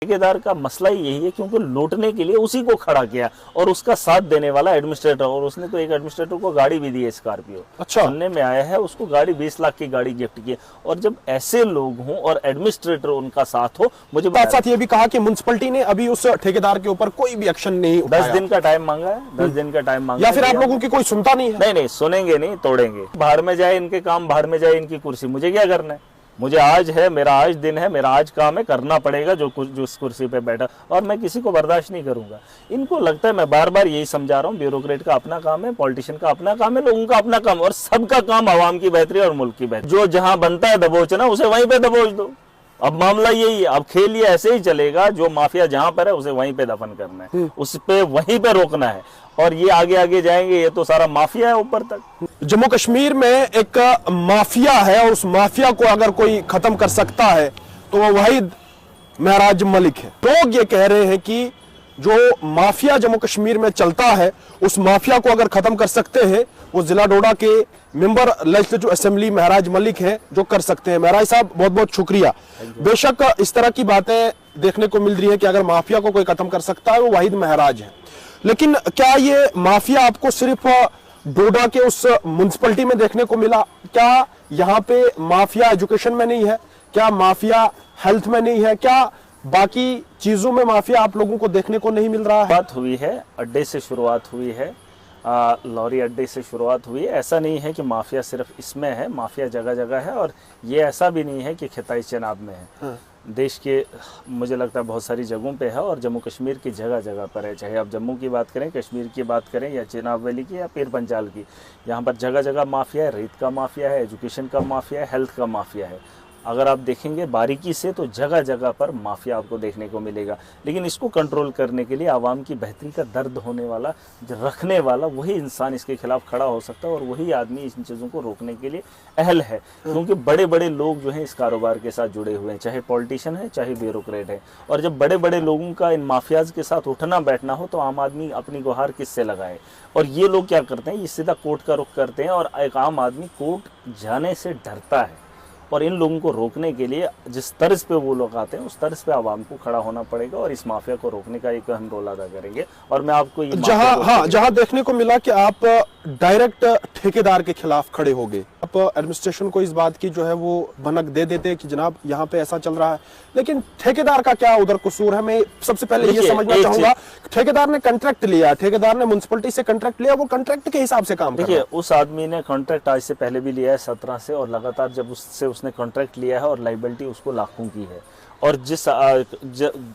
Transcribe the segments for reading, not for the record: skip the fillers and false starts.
ठेकेदार का मसला ही यही है, क्योंकि लूटने के लिए उसी को खड़ा किया और उसका साथ देने वाला एडमिनिस्ट्रेटर, और उसने तो एक एडमिनिस्ट्रेटर को गाड़ी भी दी है स्कॉर्पियो। अच्छा, सुनने में आया है उसको गाड़ी 20 लाख की गाड़ी गिफ्ट की। और जब ऐसे लोग हों और एडमिनिस्ट्रेटर उनका साथ हो, मुझे साथ ये भी कहा कि म्युनिसिपैलिटी ने अभी उस ठेकेदार के ऊपर कोई भी एक्शन नहीं उठाया। 10 दिन का टाइम मांगा है, 10 दिन का टाइम मांगा या फिर आप लोगों की कोई सुनता नहीं है? नहीं, सुनेंगे नहीं, तोड़ेंगे। बाहर में जाए इनके काम, बाहर में जाए इनकी कुर्सी, मुझे क्या करना है? मुझे आज है, मेरा आज दिन है, मेरा आज काम है, करना पड़ेगा जो इस कुर्सी पे बैठा, और मैं किसी को बर्दाश्त नहीं करूंगा। इनको लगता है, मैं बार बार यही समझा रहा हूँ, ब्यूरोक्रेट का अपना काम है, पॉलिटिशियन का अपना काम है, लोगों का अपना काम, और सबका काम आवाम की बेहतरी और मुल्क की बेहतरी। जो जहां बनता है दबोचना, उसे वहीं पे दबोच दो। अब मामला यही है, अब खेल ये ऐसे ही चलेगा, जो माफिया जहां पर है उसे वहीं पे दफन करना है, उस पे वहीं पे रोकना है, और ये आगे आगे जाएंगे, ये तो सारा माफिया है ऊपर तक। जम्मू कश्मीर में एक माफिया है, और उस माफिया को अगर कोई खत्म कर सकता है तो वो वहीद महराज मलिक है। लोग ये कह रहे हैं कि जो माफिया जम्मू कश्मीर में चलता है, उस माफिया को अगर खत्म कर सकते हैं, वो जिला डोडा के मेंबर लेजिस्लेटिव असेंबली महराज मलिक हैं जो कर सकते हैं। महराज साहब, बहुत बहुत शुक्रिया। बेशक इस तरह की बातें देखने को मिल रही है कि अगर माफिया को कोई खत्म कर सकता है वो वाहिद महराज है, लेकिन क्या ये माफिया आपको सिर्फ डोडा के उस म्युनिसिपैलिटी में देखने को मिला? क्या यहाँ पे माफिया एजुकेशन में नहीं है? क्या माफिया हेल्थ में नहीं है? क्या बाकी चीजों में माफिया आप लोगों को देखने को नहीं मिल रहा है? बात हुई है, अड्डे से शुरुआत हुई है, लॉरी अड्डे से शुरुआत हुई है। ऐसा नहीं है कि माफिया सिर्फ इसमें है, माफिया जगह जगह है, और ये ऐसा भी नहीं है कि खिताई चनाब में है। देश के मुझे लगता है बहुत सारी जगहों पे है, और जम्मू कश्मीर की जगह जगह पर है। चाहे आप जम्मू की बात करें, कश्मीर की बात करें, या चिनाब वैली की, या पीर पंजाल की, यहाँ पर जगह जगह माफिया है। रेत का माफिया है, एजुकेशन का माफिया है, हेल्थ का माफिया है। अगर आप देखेंगे बारीकी से तो जगह जगह पर माफिया आपको देखने को मिलेगा। लेकिन इसको कंट्रोल करने के लिए आवाम की बेहतरी का दर्द होने वाला, रखने वाला वही इंसान इसके खिलाफ खड़ा हो सकता है, और वही आदमी इन चीज़ों को रोकने के लिए अहल है। क्योंकि बड़े बड़े लोग जो हैं इस कारोबार के साथ जुड़े हुए हैं, चाहे पॉलिटिशियन है, चाहे ब्यूरोक्रेट है। और जब बड़े बड़े लोगों का इन माफियाज के साथ उठना बैठना हो, तो आम आदमी अपनी गुहार किससे लगाए? और ये लोग क्या करते हैं, ये सीधा कोर्ट का रुख करते हैं, और एक आम आदमी कोर्ट जाने से डरता है। और इन लोगों को रोकने के लिए जिस तर्ज पे वो लोग आते हैं, उस तर्ज पे आवाम को खड़ा होना पड़ेगा, और इस माफिया को रोकने का एक अहम रोल अदा करेंगे। और मैं आपको ये जहां देखने को मिला कि आप डायरेक्ट ठेकेदार के खिलाफ खड़े हो गए, आप एडमिनिस्ट्रेशन को इस बात की जो है वो भनक दे देते हैं कि जनाब यहाँ पे ऐसा चल रहा है, लेकिन ठेकेदार का क्या उधर कसूर है? मैं सबसे पहले ये समझना चाहूंगा, ठेकेदार ने कॉन्ट्रैक्ट लिया, ठेकेदार ने म्युनिसिपैलिटी से कॉन्ट्रैक्ट लिया, वो कॉन्ट्रैक्ट के हिसाब से काम कर रहा है। देखिए, उस आदमी ने कॉन्ट्रैक्ट आज से पहले भी लिया है 17 से, और लगातार जब उसने कॉन्ट्रैक्ट लिया है, और लाइबिलिटी उसको लाखों की है, और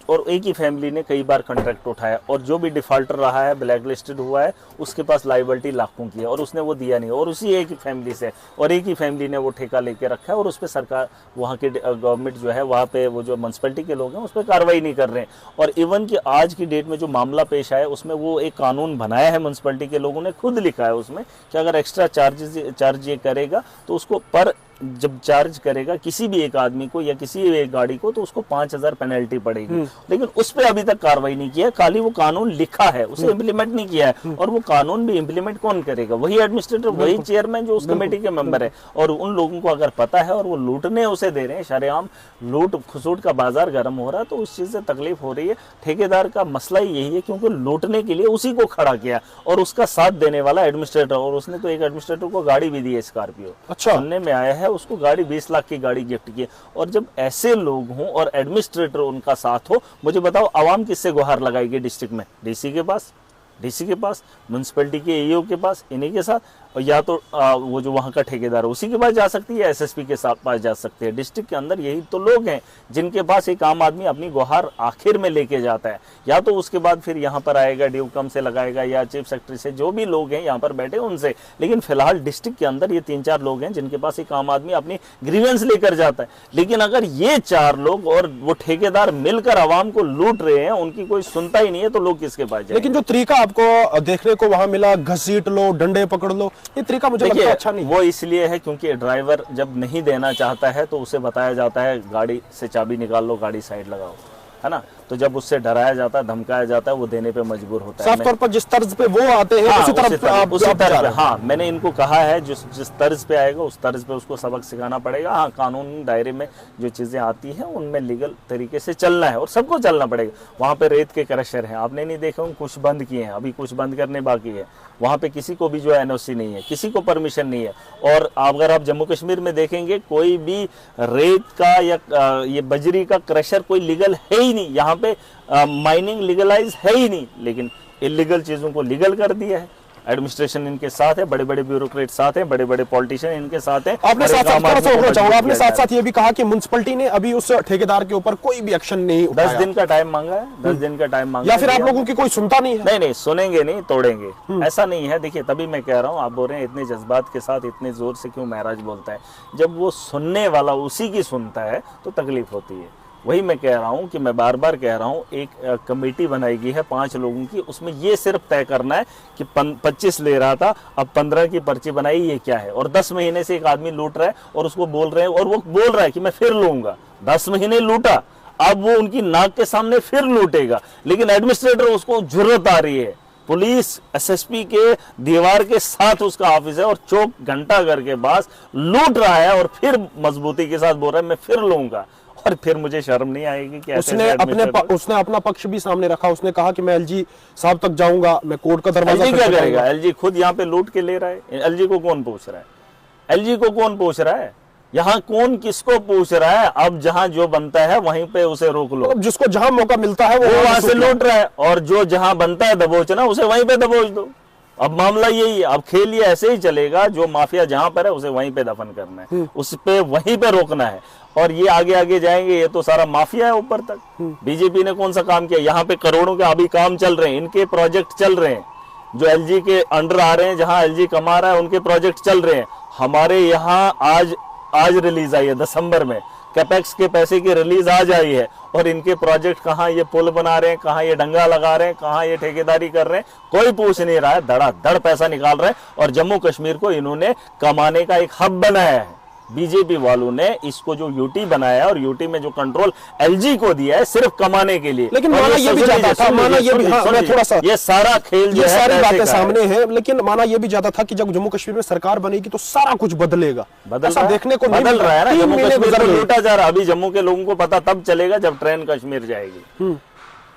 और एक ही फैमिली ने कई बार कॉन्ट्रैक्ट उठाया, और जो भी डिफॉल्टर रहा है, ब्लैक लिस्टेड हुआ है, उसके पास लाइबिलिटी लाखों की है, और उसने वो दिया नहीं, और उसी एक ही फैमिली से, और एक ही फैमिली ने वो ठेका लेके रखा है, और उस पर सरकार, वहाँ की गवर्नमेंट जो है, वहाँ पे वो जो म्युनिसिपैलिटी के लोग हैं उस पर कार्रवाई नहीं कर रहे हैं। और इवन कि आज की डेट में जो मामला पेश आया, उसमें वो एक कानून बनाया है, म्युनिसिपैलिटी के लोगों ने खुद लिखा है उसमें कि अगर एक्स्ट्रा चार्ज ये करेगा, तो उसको पर जब चार्ज करेगा किसी भी एक आदमी को या किसी एक गाड़ी को, तो उसको 5,000 पेनल्टी पड़ेगी। लेकिन उस पर अभी तक कार्रवाई नहीं किया, खाली वो कानून लिखा है, उसे इम्प्लीमेंट नहीं किया है। और वो कानून भी इम्प्लीमेंट कौन करेगा? वही एडमिनिस्ट्रेटर, वही चेयरमैन जो उस कमेटी के मेंबर है। और उन लोगों को अगर पता है और वो लूटने उसे दे रहे हैं, शरेआम लूट खसूट का बाजार गर्म हो रहा है, तो उस चीज से तकलीफ हो रही है। ठेकेदार का मसला ही यही है, क्योंकि लूटने के लिए उसी को खड़ा किया, और उसका साथ देने वाला एडमिनिस्ट्रेटर, और उसने तो एक एडमिनिस्ट्रेटर को गाड़ी भी दी है स्कॉर्पियो। अच्छा, सुनने में आया है उसको गाड़ी 20 लाख की गाड़ी गिफ्ट की। और जब ऐसे लोग हों और एडमिनिस्ट्रेटर उनका साथ हो, मुझे बताओ आवाम किससे गुहार लगाएगी डिस्ट्रिक्ट में? डीसी के पास, म्युनिसिपैलिटी के ईओ के पास, इन्हीं के साथ, और या तो वो जो वहाँ का ठेकेदार है उसी के पास जा सकती है, एसएसपी के साथ पास जा सकते हैं। डिस्ट्रिक्ट के अंदर यही तो लोग हैं जिनके पास एक आम आदमी अपनी गुहार आखिर में लेके जाता है, या तो उसके बाद फिर यहाँ पर आएगा, ड्यूकम से लगाएगा, या चीफ सेक्रेटरी से, जो भी लोग हैं यहाँ पर बैठे उनसे। लेकिन फिलहाल डिस्ट्रिक्ट के अंदर ये 3-4 लोग हैं जिनके पास एक आम आदमी अपनी ग्रीवेंस लेकर जाता है। लेकिन अगर ये 4 लोग और वो ठेकेदार मिलकर आवाम को लूट रहे हैं, उनकी कोई सुनता ही नहीं है, तो लोग किसके पास जाएंगे? लेकिन जो तरीका आपको देखने को वहां मिला, घसीट लो, डंडे पकड़ लो, ये तरीका मुझे लगता है अच्छा नहीं। वो इसलिए है क्योंकि ड्राइवर जब नहीं देना चाहता है तो उसे बताया जाता है गाड़ी से चाबी निकाल लो, गाड़ी साइड लगाओ। है ना। तो जब उससे डराया जाता है, धमकाया जाता है, वो देने पे मजबूर होता है। साफ तौर पर जिस तर्ज पे वो आते हैं उसी तरफ आप जा रहे हैं। हाँ, मैंने इनको कहा है जिस तर्ज पे आएगा उस तर्ज पे उसको सबक सिखाना पड़ेगा। हाँ, कानून दायरे में जो चीजें आती हैं उनमें लीगल तरीके से चलना है और सबको चलना पड़ेगा। वहां पे रेत के क्रशर हैं, आपने नहीं देखा, कुछ बंद किए हैं, अभी कुछ बंद करने बाकी है। वहां पे किसी को भी जो एनओसी नहीं है, किसी को परमिशन नहीं है। और अगर आप जम्मू कश्मीर में देखेंगे कोई भी रेत का या ये बजरी का क्रशर कोई लीगल है ही नहीं। यहाँ पे माइनिंग लीगलाइज है ही नहीं, लेकिन इलीगल चीजों को लीगल कर दिया है। एडमिनिस्ट्रेशन इनके साथ है, बड़े बड़े ब्यूरोक्रेट साथ हैं, बड़े बड़े पॉलिटिशियन इनके साथ हैं। आपने साथ साथ ये भी कहा कि म्युनिसिपैलिटी ने अभी उस ठेकेदार के ऊपर कोई भी एक्शन नहीं उठाया। 10 दिन का टाइम मांगा है, 10 दिन का टाइम मांगा या फिर आप लोगों की कोई सुनता नहीं है? नहीं, सुनेंगे नहीं, तोड़ेंगे, ऐसा नहीं है। देखिए, तभी मैं कह रहा हूँ, आप बोल रहे हैं इतने जज्बात के साथ इतने जोर से क्यों महराज बोलता है। जब वो सुनने वाला उसी की सुनता है तो तकलीफ होती है। वही मैं कह रहा हूँ कि मैं बार बार कह रहा हूँ, एक कमेटी बनाई गई है 5 लोगों की, उसमें ये सिर्फ तय करना है कि 25 ले रहा था, अब 15 की पर्ची बनाई, ये क्या है। और 10 महीने से एक आदमी लूट रहा है और उसको बोल रहे हैं, और वो बोल रहा है कि मैं फिर लूंगा। 10 महीने लूटा, अब वो उनकी नाक के सामने फिर लूटेगा, लेकिन एडमिनिस्ट्रेटर उसको जुर्रत आ रही है। पुलिस एसएसपी के दीवार के साथ उसका ऑफिस है और चौक घंटाघर के पास लूट रहा है और फिर मजबूती के साथ बोल रहा है मैं फिर लूंगा। और फिर मुझे शर्म नहीं आएगी कि उसने अपना पक्ष भी सामने रखा। उसने कहा कि मैं एलजी साहब तक जाऊंगा, मैं कोर्ट का दरवाजा क्या करेगा? एलजी खुद यहाँ पे लूट के ले रहा है। एलजी को कौन पूछ रहा है? एलजी को कौन पूछ रहा है? यहाँ कौन किसको पूछ रहा है? अब जहाँ जो बनता है वहीं पे उसे रोक लो। जिसको जहां मौका मिलता है वो वहां से लूट रहा है, और जो जहां बनता है दबोचना उसे वहीं पे दबोच दो। अब मामला यही है, अब खेल ये ऐसे ही चलेगा, जो माफिया जहां पर है उसे वहीं पे दफन करना है, उस पे वहीं पे रोकना है। और ये आगे आगे जाएंगे, ये तो सारा माफिया है ऊपर तक। बीजेपी ने कौन सा काम किया? यहाँ पे करोड़ों के अभी काम चल रहे हैं, इनके प्रोजेक्ट चल रहे हैं, जो एलजी के अंडर आ रहे हैं, जहां एलजी कमा रहा है उनके प्रोजेक्ट चल रहे हैं। हमारे यहाँ आज रिलीज आई है दिसंबर में, कैपेक्स के पैसे की रिलीज आज आई है, और इनके प्रोजेक्ट कहाँ ये पुल बना रहे हैं, कहाँ ये डंगा लगा रहे हैं, कहाँ ये ठेकेदारी कर रहे हैं, कोई पूछ नहीं रहा है। धड़ाधड़ पैसा निकाल रहे हैं और जम्मू कश्मीर को इन्होंने कमाने का एक हब बनाया है। बीजेपी वालों ने इसको जो यूटी बनाया और यूटी में जो कंट्रोल एलजी को दिया है सिर्फ कमाने के लिए। लेकिन माना ये भी जाता था, माना ये भी, हाँ, मैं थोड़ा सा, ये सारा खेल, ये सारी बातें सामने है, लेकिन माना ये भी जाता था कि जब जम्मू कश्मीर में सरकार बनेगी तो सारा कुछ बदलेगा। देखने को बदल रहा है ना, जम्मू कश्मीर को लूटा जा रहा है। अभी जम्मू के लोगों को पता तब चलेगा जब ट्रेन कश्मीर जाएगी।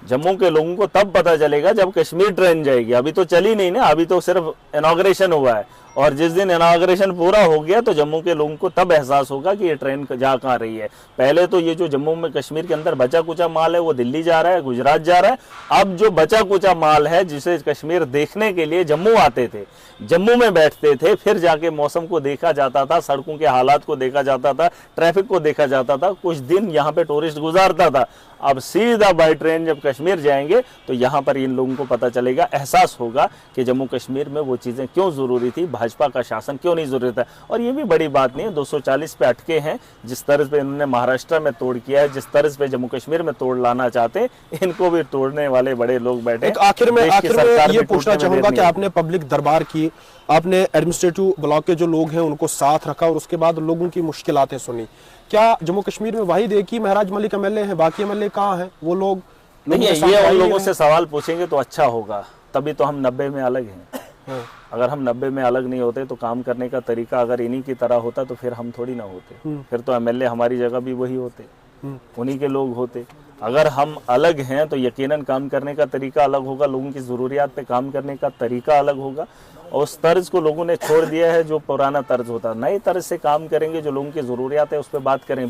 जम्मू के लोगों को तब पता चलेगा जब कश्मीर ट्रेन जाएगी। अभी तो चली नहीं ना, अभी तो सिर्फ इनॉग्रेशन हुआ है, और जिस दिन इनॉग्रेशन पूरा हो गया तो जम्मू के लोगों को तब एहसास होगा कि ये ट्रेन जा कहाँ रही है। पहले तो ये जो जम्मू में कश्मीर के अंदर बचा कुचा माल है वो दिल्ली जा रहा है, गुजरात जा रहा है। अब जो बचा कुचा माल है जिसे कश्मीर देखने के लिए जम्मू आते थे, जम्मू में बैठते थे, फिर जाके मौसम को देखा जाता था, सड़कों के हालात को देखा जाता था, ट्रैफिक को देखा जाता था, कुछ दिन यहाँ पे टूरिस्ट गुजारता था। अब सीधा बाय ट्रेन जब कश्मीर जाएंगे तो यहाँ पर इन लोगों को पता चलेगा, एहसास होगा कि जम्मू कश्मीर में वो चीजें क्यों जरूरी थी, भाजपा का शासन क्यों नहीं जरूरी था। और ये भी बड़ी बात नहीं है, 240 पे अटके हैं। जिस तरह पे इन्होंने महाराष्ट्र में तोड़ किया है, जिस तरह पे जम्मू कश्मीर में तोड़ लाना चाहते, इनको भी तोड़ने वाले बड़े लोग बैठे। आखिर में ये पूछना चाहूंगा कि आपने पब्लिक दरबार की, आपने एडमिनिस्ट्रेटिव ब्लॉक के जो लोग हैं उनको साथ रखा और उसके बाद लोगों की मुश्किलातें सुनी। क्या जम्मू कश्मीर में वाहिद एक ही महराज मलिक एमएलए हैं, बाकी एमएलए कहाँ हैं? वो लोग नहीं, ये उन लोगों से सवाल पूछेंगे तो अच्छा होगा, तभी तो हम 90 में अलग हैं। अगर हम 90 में अलग नहीं होते तो काम करने का तरीका अगर इन्हीं की तरह होता तो फिर हम थोड़ी ना होते, फिर तो एमएलए हमारी जगह भी वही होते, उन्हीं के लोग होते। अगर हम अलग हैं तो यकीनन काम करने का तरीका अलग होगा, लोगों की जरूरियात पे काम करने का तरीका अलग होगा, और उस तर्ज को लोगों ने छोड़ दिया है जो पुराना तर्ज होता। नए तर्ज से काम करेंगे, जो लोगों की जरूरियात है उस पर बात करें।